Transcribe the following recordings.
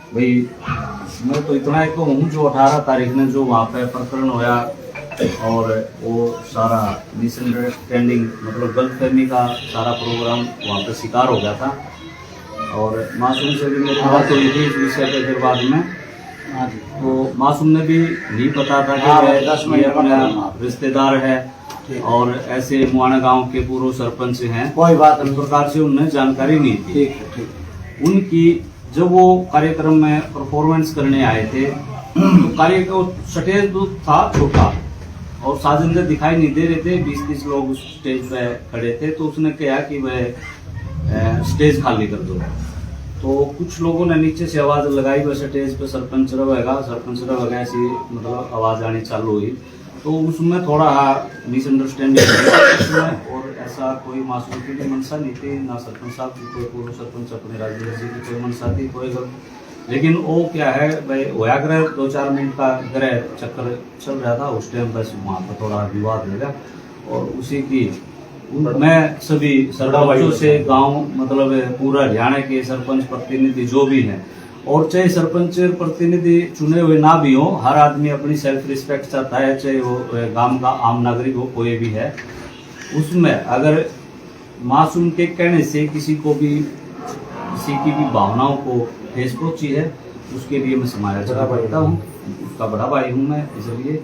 भाई मैं तो इतना एक हूँ जो 18 तारीख ने जो वहाँ पे प्रकरण होया और वो सारा मिसअंडरस्टैंडिंग मतलब गलतफहमी का सारा प्रोग्राम वहाँ पे शिकार हो गया था। और मासूम से भी मेरी बात हुई थी इस विषय पे फिर बाद में। तो मासूम ने भी नहीं पता था कि ये अपना रिश्तेदार है और ऐसे मुआना गांव के पूर्व सरपंच हैं, कोई बात इस प्रकार से उन्हें जानकारी नहीं थी। ठीक। उनकी जब वो कार्यक्रम में परफॉर्मेंस करने आए थे तो कार्यक्रम स्टेज तो था छोटा और साजिंदे दिखाई नहीं दे रहे थे, 20-30 लोग उस स्टेज पे खड़े थे। तो उसने कहा कि वह स्टेज खाली कर दो। तो कुछ लोगों ने नीचे से आवाज लगाई वह स्टेज पे सरपंच रहेगा ऐसी मतलब आवाज आनी चालू हुई। तो उसमें थोड़ा मिसअंडरस्टैंडिंग और ऐसा कोई मासूम की भी मंशा नहीं थी, ना सरपंच साहब की कोई पूर्व सरपंच अपने राजेंद्र जी की कोई मंशा थी कोई। लेकिन वो क्या है भाई होया ग्रह 2-4 मिनट का ग्रह चक्कर चल रहा था उस टाइम, बस वहाँ पर थोड़ा विवाद हो गया। और उसी की मैं सभी सरपंचों से गांव मतलब पूरा हरियाणा के सरपंच प्रतिनिधि जो भी हैं, और चाहे सरपंच प्रतिनिधि चुने हुए ना भी हो, हर आदमी अपनी सेल्फ रिस्पेक्ट चाहता है, चाहे वो गांव का आम नागरिक हो कोई भी है। उसमें अगर मासूम के कहने से किसी की भी भावनाओं को ठेस पहुंची है, उसके लिए मैं समालोचना करता हूँ, उसका बड़ा भाई हूँ मैं इसलिए।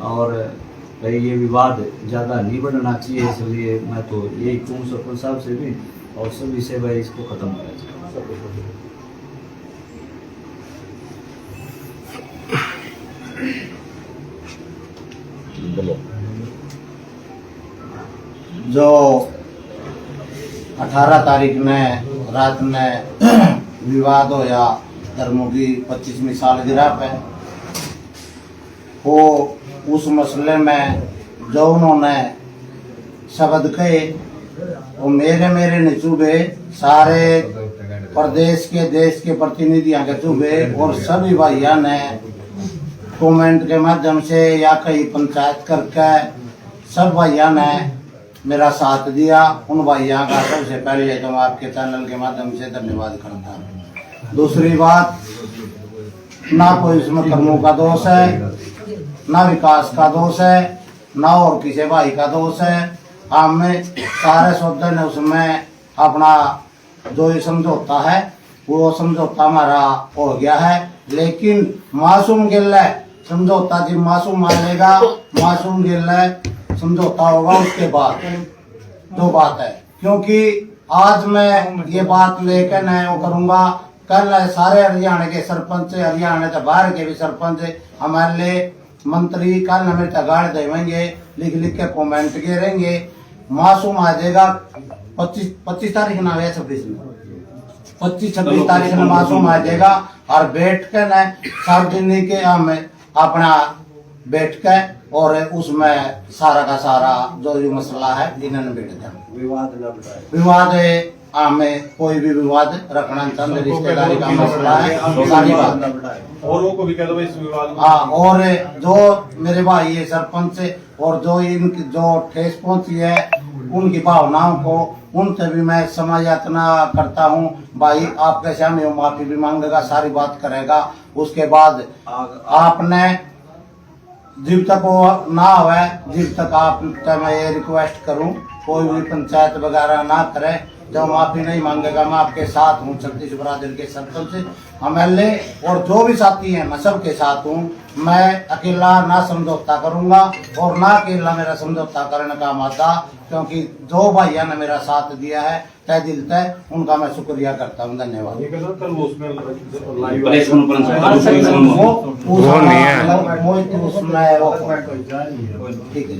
और भाई ये विवाद ज़्यादा नहीं बढ़ना चाहिए, इसलिए मैं तो यही कहूँ सरपंच साहब से भी और सभी से भाई इसको खत्म करना चाहिए। जो 18 तारीख में रात में विवाद होया धर्मों की 25वीं सालगिरह पे, वो उस मसले में जो उन्होंने शब्द कहे वो मेरे नहीं चुभे, सारे प्रदेश के देश के प्रतिनिधियों के चुभे। और सभी भाइयों ने कमेंट के माध्यम से या कहीं पंचायत करके सब भाइयों ने मेरा साथ दिया। उन भाइयों का सबसे पहले तो मैं आपके चैनल के माध्यम से धन्यवाद करता हूँ। दूसरी बात, ना कोई इसमें कर्मों का दोष है, ना विकास का दोष है, ना और किसी भाई का दोष है। हमें सारे सौदे ने उसमें अपना जो ये समझौता है वो समझौता हमारा हो गया है। लेकिन मासूम गिल समझौता जी मासूम मानेगा, मासूम गिल समझौता होगा उसके बाद जो बात है। क्योंकि आज मैं ये बात लेकर मैं वो करूंगा, कल सारे हरियाणा के सरपंच, हरियाणा से बाहर के भी सरपंच, हमारे मंत्री कल हमें तगाड़ देंगे, लिख के कमेंट के रहेंगे। मासूम आ जाएगा 25 तारीख ना है, 25-26 तारीख में मासूम आ जाएगा। और बैठ के न सार्वजनिक हम अपना बैठ के और उसमें सारा का सारा जो भी मसला है इन्होंने बैठ कर विवाद है। हमें कोई भी विवाद रखना चाहते, रिश्तेदारी का मसला है, सारी बात औरों को भी कह दो इस विवाद में। हाँ, और जो मेरे भाई है सरपंच और जो इनकी जो ठेस पहुंची है उनकी भावनाओं को, उनसे भी मैं क्षमा याचना करता हूँ। भाई आपके सामने माफी भी मांगेगा, सारी बात करेगा। उसके बाद आपने जब तक वो ना हुआ, जब तक आप मैं ये रिक्वेस्ट करूं कोई भी पंचायत वगैरह ना करे, जब माफी नहीं मांगेगा मैं आपके साथ हूँ। छत्तीस बरादरी के सरपंच MLA और जो भी साथी हैं मैं सबके साथ हूँ। मैं अकेला ना समझौता करूंगा और ना अकेला मेरा समझौता करने का मादा, क्योंकि जो भाइयों ने मेरा साथ दिया है तय दिल तय, उनका मैं शुक्रिया करता हूँ। धन्यवाद। ठीक है।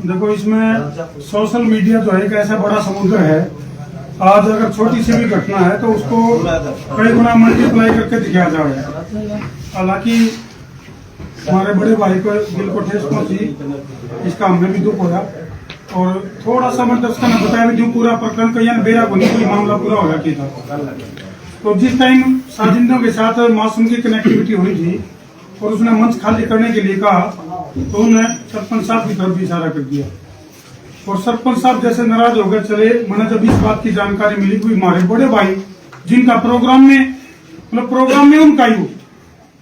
देखो, इसमें सोशल मीडिया जो है एक ऐसा बड़ा समुद्र है। आज अगर छोटी सी भी घटना है तो उसको कई गुना मल्टीप्लाई करके दिखाया जाए। हालांकि हमारे बड़े भाई को दिल को ठेस पहुंची, इसका हमें भी दुख होगा। और थोड़ा सा मैं दर्शक ने बताया भी पूरा प्रकरण कहीं बेरा को नहीं, कोई मामला पूरा होगा कि था। तो जिस टाइम साजिंदों के साथ मासूम की कनेक्टिविटी हुई थी और उसने मंच खाली करने के लिए कहा, तो उन्होंने सरपंच साहब की तरफ भी इशारा कर दिया। और सरपंच साहब जैसे नाराज होकर चले। मैंने जब इस बात की जानकारी मिली कि हमारे बड़े भाई जिनका प्रोग्राम में उनका ही हो,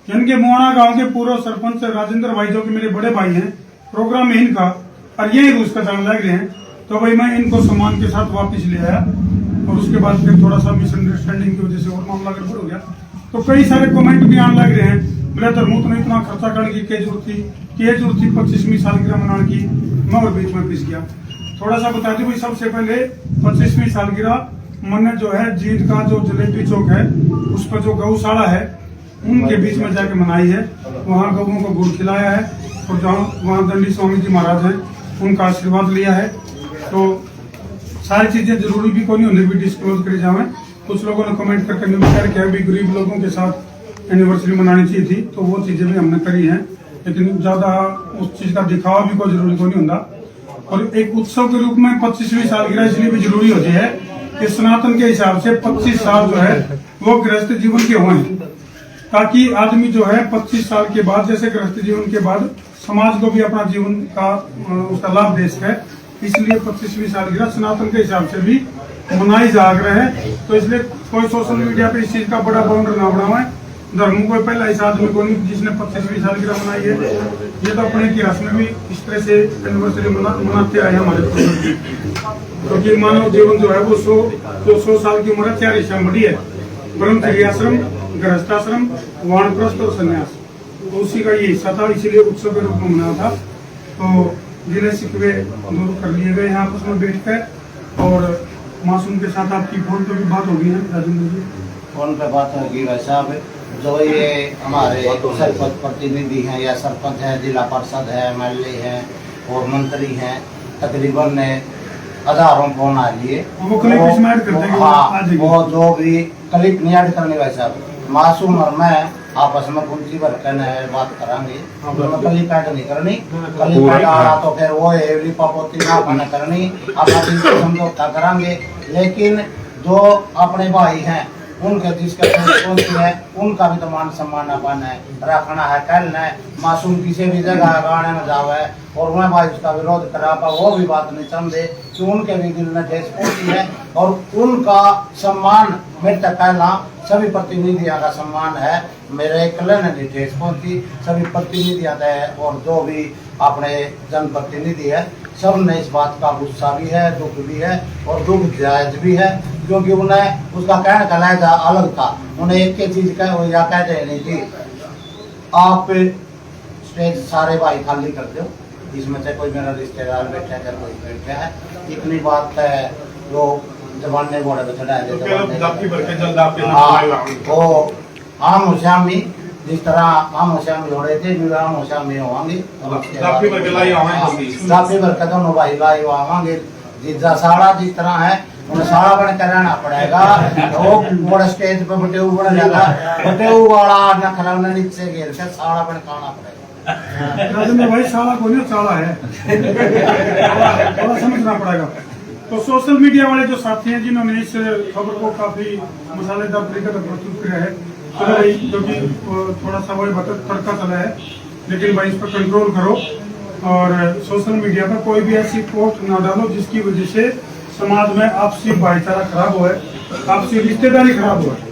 यानी कि मोहना गांव के पूर्व सरपंच राजेंद्र भाई जो कि मेरे बड़े भाई हैं, प्रोग्राम में इनका और यही रूस का जान लग रहे हैं, तो भाई मैं इनको सम्मान के साथ वापस ले आया। और उसके बाद फिर थोड़ा सा मिसअंडरस्टैंडिंग की वजह से और मामला गड़बड़ हो गया। तो कई सारे कमेंट भी आने लग रहे हैं, बोले धर्मू तो इतना खर्चा करने की क्या जरूरत थी 25वीं सालगिरह मनाने की। मैं और बीच में पिस गया। थोड़ा सा बता दूं भाई, सबसे पहले 25वीं सालगिरह मैंने जो है जींद का जो जलेबी चौक है उस पर जो गौशाला है उनके बीच में जाके मनाई है। वहाँ गौओं को गुड़ खिलाया है और जहाँ वहाँ दंडी स्वामी जी महाराज हैं उनका आशीर्वाद लिया है। तो सारी चीजें जरूरी भी कोई नहीं होने भी डिस्क्लोज करी जाए। कुछ लोगों ने कमेंट करके विचार किया भी गरीब लोगों के साथ एनिवर्सरी मनानी चाहिए थी, तो वो चीजें भी हमने करी हैं, लेकिन ज्यादा उस चीज का दिखावा भी कोई जरूरी कोई नहीं होता। और एक उत्सव के रूप में 25वीं सालगिरह इसलिए भी जरूरी होती है कि सनातन के हिसाब से 25 साल जो है वो गृहस्थ जीवन के हुए हैं, ताकि आदमी जो है 25 साल के बाद जैसे गृहस्थ जीवन के बाद समाज को भी अपना जीवन का उसका लाभ दे सके, इसलिए 25वीं सालगिरह सनातन के हिसाब से भी मनाई जा रहा है। तो इसलिए कोई सोशल मीडिया पे इस चीज का बड़ा बाउंडर ना बनाए। धर्म को पहला इस आदमी को नहीं जिसने 25वीं सालगिरह मनाई है, ये तो अपने इतिहास में भी इस तरह से एनिवर्सरी मनाते आए हमारे क्योंकि मानव जीवन जो है वो 100 साल की उम्र 4 हिस्सा बड़ी है, ब्रह्मचर्य आश्रम, गृहस्थाश्रम, वानप्रस्थ और संन्यास, तो उसी का ये हिस्सा था, इसीलिए उत्सव के रूप में मनाया था। तो जिले शिकवे दूर कर लिए गए यहाँ आपस में बैठ कर। और मासूम के साथ आपकी फोन पे भी बात होगी है राजेंद्र जी? फोन पे बात होगी भाई साहब। जो ये हमारे सरपंच प्रतिनिधि हैं या सरपंच है, जिला पार्षद है, MLA है और मंत्री हैं, तकरीबन हजारों फोन आ लिए। वो क्लिप इसमें ऐड कर देंगे। हाँ, वो जो भी क्लिप नहीं ऐड करने भाई साहब, मासूम और मैं आपस में कुंची भर बात करांगे, क्लिप ऐड नहीं करनी। क्लिप ऐड आ रहा तो फिर वो लिपापोती ना करनी, अपना समझौता करांगे। लेकिन जो अपने भाई हैं उनके जिसका है उनका भी तो मान सम्मान अपन है, रखना है, कहना है। मासूम किसी भी जगह गाने में जावे और वह भाई उसका विरोध करा पा, वो भी बात नहीं समझे कि उनके भी दिल में ठेस पहुंची है। और उनका सम्मान मेरे तक कहना सभी प्रतिनिधियों का सम्मान है, मेरे अकेले ने नहीं ठेस पहुंची, सभी प्रतिनिधियों है और जो भी अपने जनप्रतिनिधि है सब ने इस बात का गुस्सा भी है, दुख भी है और दुख जायज भी है, क्योंकि उन्हें उसका कहने का लहजा अलग था। उन्हें एक ही चीज या कहते नहीं थी आप स्टेज सारे भाई खाली कर दो, इसमें से कोई मेरा रिश्तेदार बैठा है, कोई बैठा है, इतनी बात है जो जवाने घोड़े पे चढ़ा वो आम श्यामी जिस तरह आम श्यामी हो रहे थे आम श्यामी होंगे दोनों भाई लाई आवांगे। जिस साड़ा जिस तरह है उन्हें साड़ा बन कर रहना पड़ेगा। वो बड़े स्टेज पे बटेऊ बन जाएगा, बटेऊ वाला नखरा नीचे घेर के साड़ा बन खाना पड़ेगा। राजेंद्र भाई साला को नहीं साला है थोड़ा समझना पड़ेगा। तो सोशल मीडिया वाले जो साथी हैं जिन्होंने इस खबर को काफी मसालेदार तरीके से प्रस्तुत किया है, चलो भाई क्योंकि थोड़ा सा वही तड़का चला है, लेकिन भाई इस पर कंट्रोल करो और सोशल मीडिया पर कोई भी ऐसी पोस्ट ना डालो जिसकी वजह से समाज में आपसी भाईचारा खराब हुआ है, आपसी रिश्तेदारी खराब हुआ है।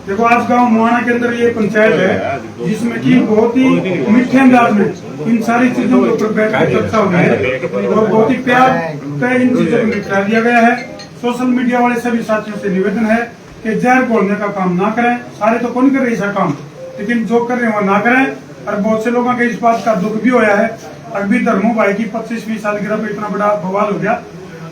देखो आज गांव मुहाना के अंदर ये पंचायत है जिसमें कि बहुत ही मीठे अंदाज में इन सारी चीजों के ऊपर बैठ कर चर्चा हो गई है और बहुत ही प्यार का इन चीजों को निपटा दिया गया है। सोशल मीडिया वाले सभी साथियों से निवेदन है कि जहर बोलने का काम ना करें। सारे तो कौन कर रहे ऐसा काम, लेकिन जो कर रहे हैं वो ना करें। और बहुत से लोगों के इस बात का दुख भी होया है। अभी धर्मू भाई की 25वीं सालगिरह पे इतना बड़ा बवाल हो गया,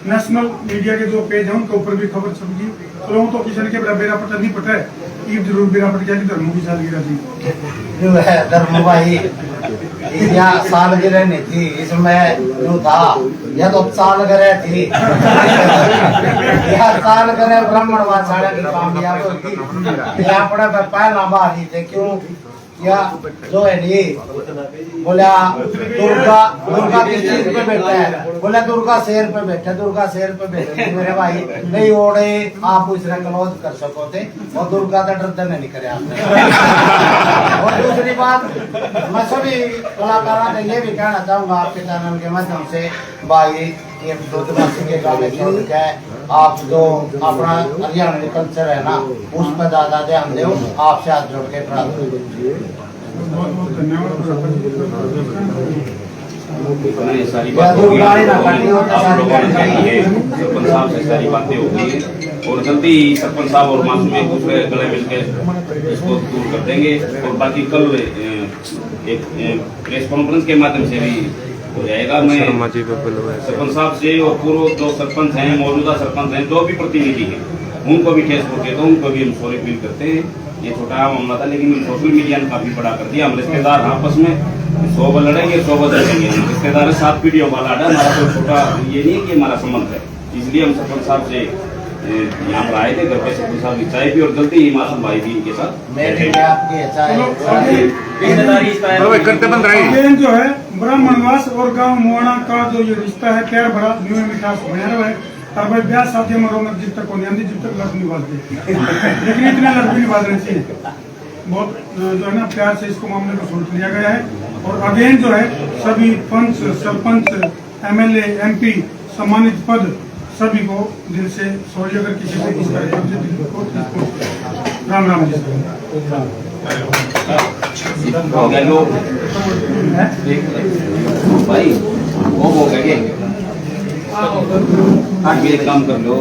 नेशनल मीडिया के जो पेज है उनके ऊपर भी खबर छप गई। तो तो किसी के बेरा पटा नहीं पटा है, ईद जरूर बेरा पट गया कि धर्मू की सालगिरह थी। जो है धर्मू भाई यहाँ सालगिरह नहीं थी, इसमें जो था यह तो सालगिरह थी। यह सालगिरह ब्राह्मण साढ़े की कामयाब होगी। यहाँ पड़ा पहला बार ही थे क्यों या जो है नी बोला दुर्गा किस चीज पे बैठा है, बोला दुर्गा शेर पे बैठा, दुर्गा शेर पे बैठे मेरे भाई नहीं ओढ़े आप इसने क्लोज कर सको थे और दुर्गा का डर नहीं करे आपने। और दूसरी बात मैं सभी कलाकारों से ये भी कहना चाहूंगा आपके चैनल के माध्यम से, भाई ये दुर्गा के गाने छोड़ के आप जो अपना हरियाणवी कल्चर है ना उस पर ज्यादा ध्यान दो। आपसे हाथ जोड़ के प्रार्थना। बहुत बहुत धन्यवाद। ये सारी बातें होगी, आप लोगों ने कही है, सरपंच साहब से सारी बातें होगी और जल्दी सरपंच साहब और मासूम एक दूसरे गले मिलकर इसको दूर कर देंगे। और बाकी कल एक प्रेस कॉन्फ्रेंस के माध्यम से भी हो जाएगा। मैं सरपंच साहब से और पूर्व जो सरपंच हैं, मौजूदा सरपंच हैं, जो भी प्रतिनिधि हैं, उनको भी ठेस पहुंचे तो उनको भी हम सॉरी फील करते हैं। ये छोटा मामला था लेकिन सोशल मीडिया ने काफी बड़ा कर दिया। हम रिश्तेदार आपस में 100 बार लड़ेंगे, 100 बार लड़ेंगे। रिश्तेदार 7 पीढ़ियों का लाड़ा, हमारा कोई छोटा ये नहीं है कि हमारा संबंध है। इसलिए हम सरपंच साहब से यहाँ पर आए थे, घर पे सरपंच साहब की चाय भी और जल्दी ही मासूम भाई भी इनके साथ अगेन जो है ब्राह्मणवास और गांव मुआना का जो ये रिश्ता है प्यार भरा न्यू मिठास बना रहा है। और भाई ब्याह शादी में रौनक जब तक होने आती जब तक लड़क नहीं बाजते, लेकिन इतने लड़क नहीं बाजने चाहिए। बहुत जो है ना प्यार से इसको मामले को सुलझ लिया गया है। और अगेन जो है सभी पंच, सरपंच, MLA, MP सम्मानित पद सभी को दिल से सॉरी अगर किसी को इस कार्यक्रम से दिल को राम राम जी। भाई वो हो गए, एक काम कर लो।